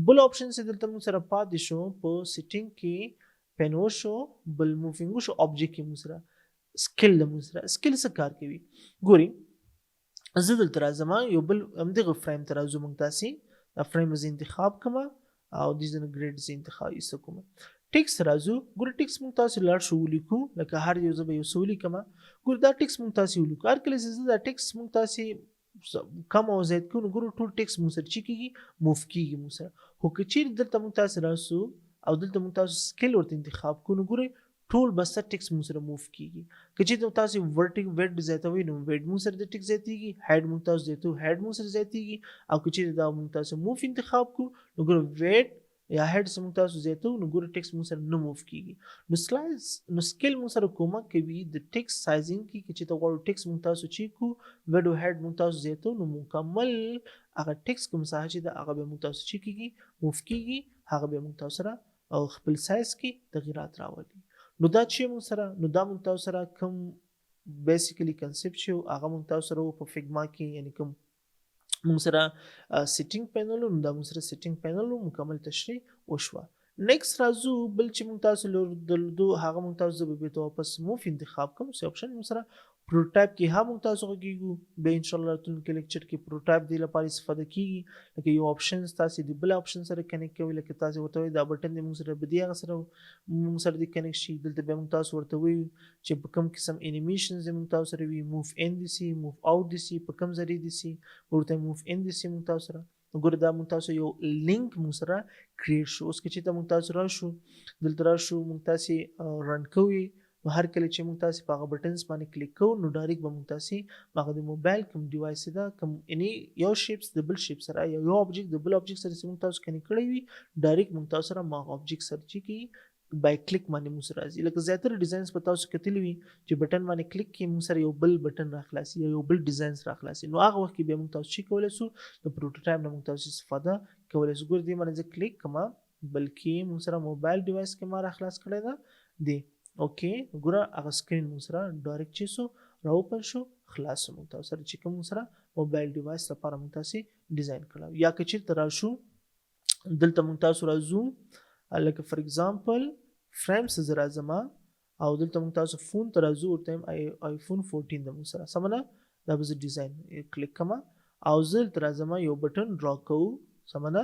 بل آپشن چې دلته موږ سره پاتې شو په سیټینګ کې پینو شو بل مووینګ شو آبجیکټ کې موږ سره سکیل سکیل څه کار کوي ګوري زه دلته راځم یو بل همدغه فریم ته راځو موږ تاسې دا فریم زه انتخاب کوم او د ځینې ګریډ زه انتخاب ایسته کوم ټیکس راځو ګوره ټیکس موږ تاسې لاړ شو ولیکو لکه هر یو زه به یو څه ولیکم ګوره دا ټیکس موږ تاسې ولیکو هر کله چې زه دا ټیکس موږ تاسې کم او زیات کوو نو ګوره ټول ټیکس موږ سره چې کېږي موف کېږي موږ سره خو که چیرې دلته موږ تاسې راسو او دلته موږ تاسو سکیل ورته انتخاب کوو نو ګورئ ټول بس ټیکس موږ سره موف کیږي که چې تاسو ورټیک ویډ زیاتوي نو ویډ موږ سره د ټیک زیاتیږي هاید موږ تاسو زیاتو هاید موږ سره زیاتیږي او که چې دا موږ تاسو موف انتخاب کو نو ګورو ویډ یا هاید سم تاسو زیاتو نو ګورو ټیکس موږ سره نه موف کیږي نو سلایز نو سکیل موږ سره کومک کوي د ټیکس سایزینګ کې چې دا غوړو ټیکس موږ تاسو چی کو ویډ او هاید موږ تاسو زیاتو نو مکمل هغه ټیکس کوم څه چې دا هغه به موږ تاسو چی کیږي موف کیږي هغه به موږ تاسو سره او خپل سایز کې تغیرات راولي نو دا چې موږ سره نو دا موږ تاسو سره کوم بیسیکلی کنسپټ چې هغه موږ تاسو سره په فیګما کې یعنی کوم موږ سره سیټینګ پینل نو دا موږ سره سیټینګ پینل مکمل تشریح وشوه نیکست راځو بل چې موږ تاسو دلدو هغه موږ تاسو به ته واپس موف انتخاب کوم څه اپشن موږ سره پروټایپ کې هم موږ تاسو غوږیږو به ان شاء الله راتلونکي لیکچر کې پروټایپ دی لپاره استفاده کیږي لکه یو اپشن تاسو دی بل اپشن سره کنیکټ کوي لکه تاسو ورته دا بٹن دی موږ سره بدی هغه سره موږ سره دی کنیکټ شي دلته به موږ تاسو ورته وي چې په کوم قسم انیمیشنز موږ تاسو سره وي موف ان دي سي موف اوټ دي سي په کوم ذریعہ دي سي ورته موف ان دي سي موږ تاسو سره وګوره دا موږ تاسو یو لینک موږ سره کریټ شو اوس کې چې موږ تاسو راشو دلته راشو موږ تاسو رن کوي نو هر کله چې موږ تاسو په هغه بټنز باندې کلیک کوو نو ډایرکټ به موږ تاسو هغه د موبایل کوم ډیوایس دا کوم اني یو شیپس د بل شیپ سره یو آبجیکټ د بل آبجیکټ سره موږ تاسو کني کړی وي ډایرکټ موږ تاسو سره ما آبجیکټ سره چې کی بای کلیک باندې موږ سره راځي لکه زیاتره ډیزاینز په تاسو کتلی وي چې بټن باندې کلیک کې موږ سره یو بل بټن راخلاصي یو بل ډیزاینز راخلاصي نو هغه وخت کې به موږ تاسو چې کولای شو د پروټوټایپ نه موږ تاسو استفاده کولای شو ګور دې باندې کلیک کما بلکې موږ سره موبایل ډیوایس کې ما راخلاص کړی دا دی اوکې ګوره هغه سکرین موږ سره ډایرکټ چې سو راوپن شو خلاص موږ تاسو سره چې کوم سره موبایل ډیوایس لپاره موږ تاسو ډیزاین کړو یا که چیرته راشو دلته موږ تاسو راځو لکه فار ایگزامپل فریم سره راځم او دلته موږ تاسو فون ته راځو ورته آیفون 14 د موږ سره سمونه دا به ډیزاین کلیک کما او زه تر راځم یو بټن ډرا کوو سمونه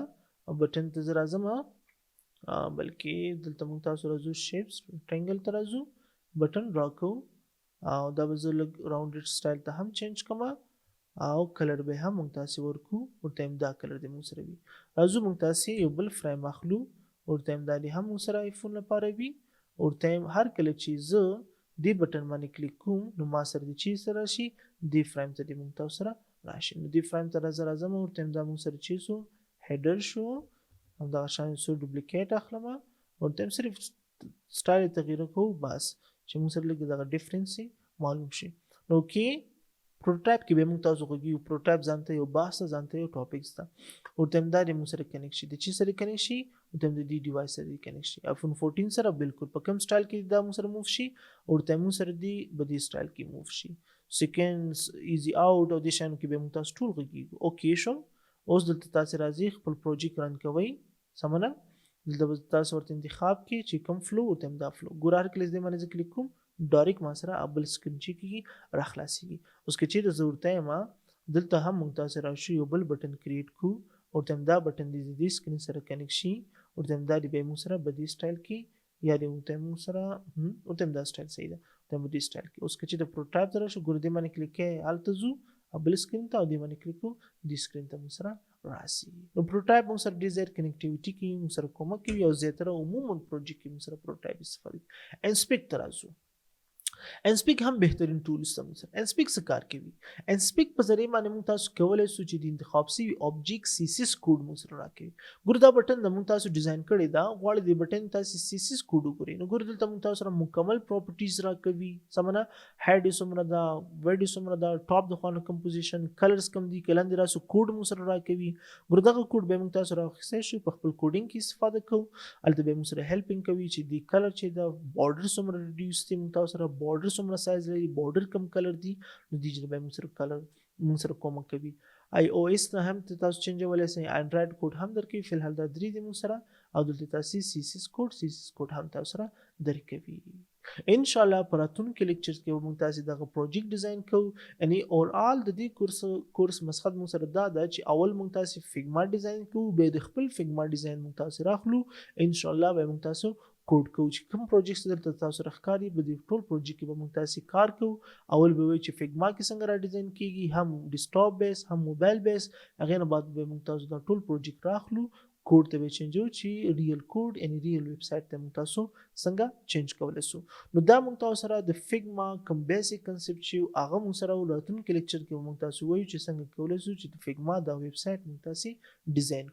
بټن ته راځم بلکې دلته موږ تاسو راځو شیپس ټرینګل ته راځو بټن ډرا کوو او دا به زه لږ راونډډ سټایل ته هم چینج کوم او کلر به هم موږ تاسو ورکو ورته دا کلر د موږ سره وي راځو موږ تاسو یو بل فریم اخلو ورته دا هم موږ سره آیفون لپاره وي ورته هر کله چې زه دې بټن باندې کلیک کوم نو ما سره د چی سره شي دې فریم ته د موږ تاسو سره راشي نو دې فریم ته راځم ورته دا موږ سره چی سو هیډر شو او دا شان سو ډوپلیکیټ اخلم ورته صرف سټایل تغییر کوو بس چې موږ سره لګي دا ډیفرنس معلوم شي نو کې پروټوټایپ کې به موږ تاسو کوو پروټوټایپ ځانته یو بحث ځانته یو ټاپکس ته ورته دا د موږ سره کنیکټ شي د چی سره کنیکټ شي ورته د دې ډیوایس سره کنیکټ شي آیفون 14 سره بالکل په کوم سټایل کې دا موږ سره موف شي ورته موږ سره دی بدی سټایل کې موف شي سیکنډز ایزی اوټ او د شان کې به موږ تاسو ټول کوو اوکې شو اوس دلته تاسو راځي خپل پروجیکټ رن کوئ سمونه دلته تاسو ورته انتخاب کې چې کوم فلو ورته دا فلو ګور هر کله دې باندې کلیک کوم ډایرکټ ما سره ابل سکرین چې کیږي راخلاصيږي اوس کې چې ضرورت ما دلته هم موږ تاسو راشي یو بل بٹن کریټ کو او تم دا بٹن دې سکرین سره کنیکټ شي او تم دا دې به موږ سره بدی سټایل کې یا دې موږ سره او تم دا سټایل صحیح ده تم بدی سټایل کې اوس کې چې د پروټوټایپ سره شو ګور دې باندې کلیک کې الته زو ابل سکرین ته او دې باندې کلیک کو دې سکرین ته موږ سره راسي نو پروټوټایپ موږ سره ډیزایر کنیکټیویټي کې موږ سره کومک کوي او زیاتره عموما پروجیکټ کې موږ سره پروټوټایپ استفاده انسپیکټ راځو انسپیک هم بهترین ټول استعمال سره انسپیک څه کار کوي انسپیک په ذریعہ باندې موږ تاسو کولای شو چې د انتخاب سی آبجیکټ سی سی اس کوډ موږ سره راکړي ګور دا بٹن د موږ تاسو ډیزاین کړی دا غواړي د بٹن تاسو سی سی اس کوډ وګورئ نو ګور دلته موږ تاسو سره مکمل پراپرټیز راکوي سمونه هډ سمره دا وډ سمره دا ټاپ د خوانه کمپوزیشن کلرز کم دي کلند راسو کوډ موږ سره راکوي ګور دغه کوډ به موږ تاسو راخصه شي په خپل کوډینګ کې استفاده کوو البته به موږ سره هیلپینګ کوي چې د کلر چې دا بارډر سمره ریډیوس دي موږ تاسو سره بارډر سمره سایز لري بارډر کم کلر دي نو دې جره به موږ سره کلر موږ سره کوم کوي آی او اس نه هم تاسو چینجولی سئ، انډراید کوډ هم درکوي. فلحال دا درې دي موږ سره، او دلته تاسو سی سی اس کوډ هم تاسو سره درکوي. ان شاء الله په راتلونکي لیکچرز کې به موږ تاسو دغه پروجیکټ ډیزاین کوو. یعنی اورال د دې کورس مسخد موږ سره دا ده چې اول موږ تاسو فیګما ډیزاین کوو، به د خپل فیګما ډیزاین موږ تاسو راخلو. ان شاء الله به موږ تاسو کوډ کوو چې کوم پروجیکټس درته تاسو راخکاري به د ټول پروجیکټ کې به موږ تاسو کار کوو. اول به وایي چې فیګما کې څنګه را ډیزاین کیږي، هم ډیسکټاپ بیس هم موبایل بیس. هغه نه بعد به موږ تاسو دا ټول پروجیکټ راخلو، کوډ ته به چینجو چې ریل کوډ یعنی ریل ویب سایټ ته موږ تاسو څنګه چینج کولی سو. نو دا موږ تاسو سره د فیګما کوم بیسیک کنسپټ چې هغه موږ سره راتلونکي لیکچر کې موږ تاسو وایو چې څنګه کولی سو چې د فیګما دا ویب سایټ موږ تاسو ډیزاین